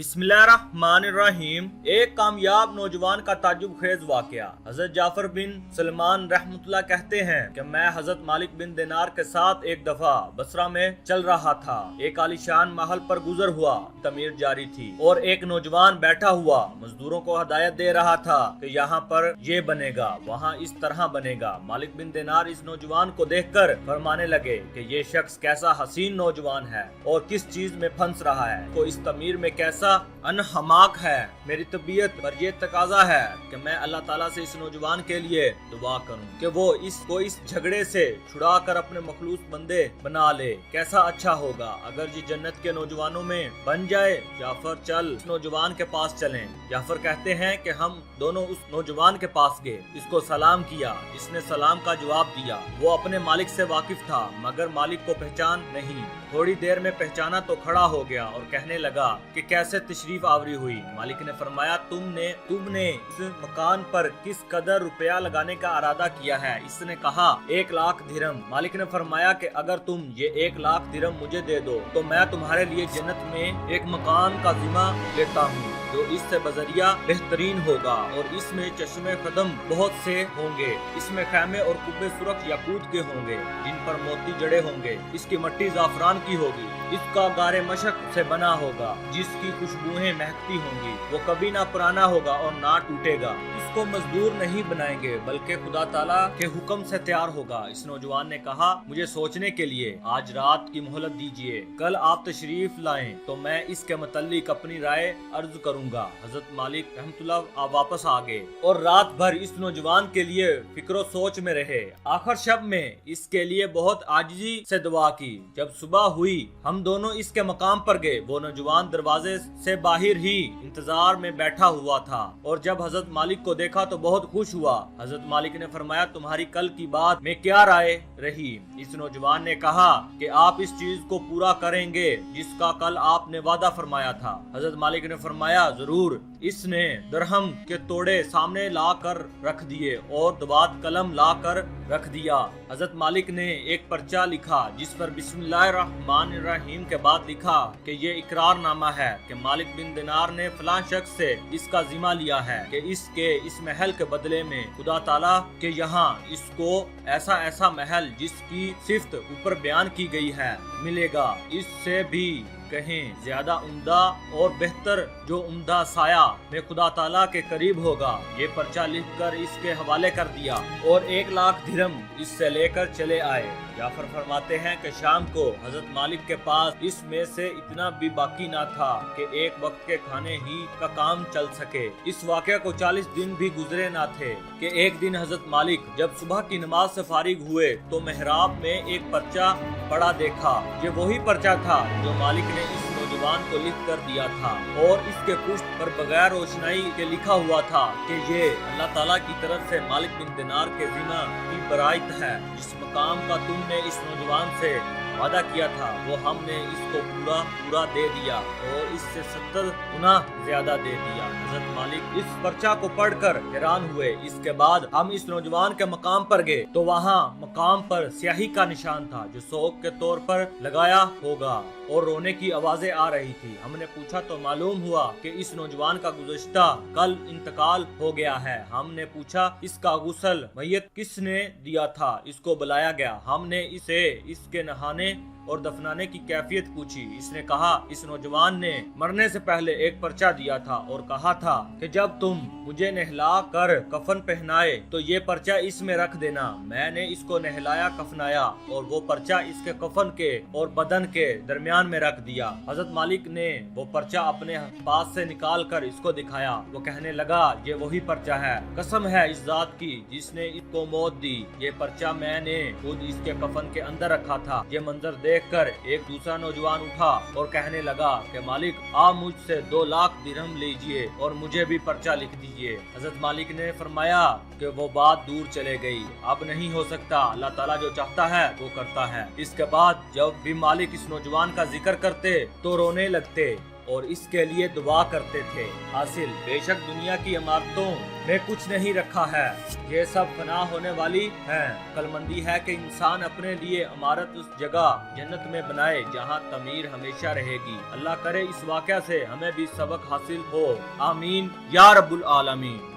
बिस्मिल्लाहिर्रहमानिर्रहीम। एक कामयाब नौजवान का ताज्जुब खेज वाकया। हजरत जाफर बिन सलमान रहमतुल्लाह कहते हैं कि मैं हजरत मालिक बिन दिनार के साथ एक दफा बसरा में चल रहा था। एक आलीशान महल पर गुजर हुआ, तमीर जारी थी और एक नौजवान बैठा हुआ मजदूरों को हदायत दे रहा था कि यहाँ पर ये बनेगा, वहाँ इस तरह बनेगा। मालिक बिन दिनार इस नौजवान को देखकर फरमाने लगे कि ये शख्स कैसा हसीन नौजवान है और किस चीज में फंस रहा है, को इस तमीर में कैसा अनहमाक है। मेरी तबीयत पर यह तकाजा है कि मैं अल्लाह ताला से इस नौजवान के लिए दुआ करूं कि वो इसको इस झगड़े से छुड़ा कर अपने मखलूस बंदे बना ले। कैसा अच्छा होगा अगर ये जन्नत के नौजवानों में बन जाए। जाफर चल इस नौजवान के पास चलें। जाफर कहते हैं कि हम दोनों उस नौजवान के पास गए, इसको सलाम किया, इसने सलाम का जवाब दिया। वो अपने मालिक से वाकिफ था मगर मालिक को पहचान नहीं। थोड़ी देर में पहचाना तो खड़ा हो गया और कहने लगा कि कैसे तशरीफ आवरी हुई। मालिक ने फरमाया तुमने इस मकान पर किस कदर रुपया लगाने का इरादा किया है। इसने कहा 1 लाख दिरहम। मालिक ने फरमाया कि अगर तुम ये 1 लाख दिरहम मुझे दे दो तो मैं तुम्हारे लिए जन्नत में एक मकान का जिम्मा लेता हूँ जो इससे बजरिया बेहतरीन होगा और इसमें चश्मे कदम बहुत से होंगे। इसमें खैमे और कुब्बे सुरख याकूत के होंगे जिन पर मोती जड़े होंगे। इसकी मट्टी जाफरान की होगी। इसका गारे मशक से बना होगा जिसकी खुशबुएं महकती होंगी। वो कभी ना पुराना होगा और ना टूटेगा। इसको मजदूर नहीं बनाएंगे बल्कि खुदा ताला के हुक्म से तैयार होगा। इस नौजवान ने कहा मुझे सोचने के लिए आज रात की मोहलत दीजिए, कल आप तशरीफ लाएं तो मैं इसके मुतल्लिक अपनी राय अर्ज करूंगा। हजरत मालिक रहमतुल्लाह आप वापस आ गए और रात भर इस नौजवान के लिए फिक्रो सोच में रहे। आखिर शब में इसके लिए बहुत आजिजी से दुआ की। जब सुबह हुई हम दोनों इसके मकाम पर गए। वो नौजवान दरवाजे से बाहर ही इंतजार में बैठा हुआ था और जब हजरत मालिक को देखा तो बहुत खुश हुआ। हजरत मालिक ने फरमाया तुम्हारी कल की बात में क्या राय रही। इस नौजवान ने कहा कि आप इस चीज को पूरा करेंगे जिसका कल आपने वादा फरमाया था। हजरत मालिक ने फरमाया जरूर। इसने दरहम के तोड़े सामने ला कर रख दिए और दवात कलम ला कर रख दिया। हजरत मालिक ने एक पर्चा लिखा जिस पर बिस्मिल्लाहिर्रहमानिर्रहीम के बाद लिखा कि ये इकरारनामा है कि मालिक बिन दिनार ने फलां शख्स से इसका जिम्मा लिया है कि इसके इस महल के बदले में खुदा ताला के यहाँ इसको ऐसा ऐसा महल जिसकी सिफ्त ऊपर बयान की गई है मिलेगा। इससे भी कहीं ज्यादा उम्दा और बेहतर जो उम्दा साया में खुदा ताला के करीब होगा। ये पर्चा लिखकर इसके हवाले कर दिया और 1 लाख दिरहम इससे लेकर चले आए। जाफर फरमाते हैं कि शाम को हजरत मालिक के पास इसमें से इतना भी बाकी ना था कि एक वक्त के खाने ही का काम चल सके। इस वाक़या को 40 दिन भी गुजरे ना थे कि एक दिन हजरत मालिक जब सुबह की नमाज से फारिग हुए तो मेहराब में एक पर्चा पड़ा देखा। ये वही पर्चा था जो मालिक ने इस नौजवान को लिख कर दिया था और इसके पुष्ट पर बगैर रोशनाई के लिखा हुआ था कि ये अल्लाह ताला की तरफ से मालिक बिन दिनार के जिम्मा की बराइत है। जिस मकाम का तुमने इस नौजवान से वादा किया था वो हमने इसको पूरा दे दिया और इससे 70 गुना ज्यादा दे दिया। हजरत मालिक इस पर्चा को पढ़कर हैरान हुए। इसके बाद हम इस नौजवान के मकाम पर गए तो वहाँ मकाम पर स्याही का निशान था जो शौक के तौर पर लगाया होगा और रोने की आवाजें आ रही थी। हमने पूछा तो मालूम हुआ कि इस नौजवान का गुज़श्ता कल इंतकाल हो गया है। हमने पूछा इसका गुस्ल मैयत किसने दिया था। इसको बुलाया गया। हमने इसे इसके नहाने और दफनाने की कैफियत पूछी। इसने कहा इस नौजवान ने मरने से पहले एक पर्चा दिया था और कहा था कि जब तुम मुझे नहला कर कफन पहनाए तो ये पर्चा इसमें रख देना। मैंने इसको नहलाया कफनाया और वो पर्चा इसके कफन के और बदन के दरमियान में रख दिया। हजरत मालिक ने वो पर्चा अपने पास से निकाल कर इसको दिखाया। वो कहने लगा ये वही पर्चा है। कसम है इस जात की जिसने इसको मौत दी। ये पर्चा मैंने खुद इसके कफन के अंदर रखा था। ये मंजर देखकर एक दूसरा नौजवान उठा और कहने लगा कि मालिक आप मुझसे 2 लाख दिरहम लीजिए और मुझे भी पर्चा लिख दीजिए। हजरत मालिक ने फरमाया कि वो बात दूर चले गई, अब नहीं हो सकता। अल्लाह ताला जो चाहता है वो करता है। इसके बाद जब भी मालिक इस नौजवान का जिक्र करते तो रोने लगते اور اس کے لیے دعا کرتے تھے۔ حاصل، بے شک دنیا کی عمارتوں میں کچھ نہیں رکھا ہے، یہ سب فنا ہونے والی ہیں۔ عقل مندی ہے کہ انسان اپنے لیے عمارت اس جگہ جنت میں بنائے جہاں تعمیر ہمیشہ رہے گی۔ اللہ کرے اس واقعہ سے ہمیں بھی سبق حاصل ہو، آمین یا رب العالمین۔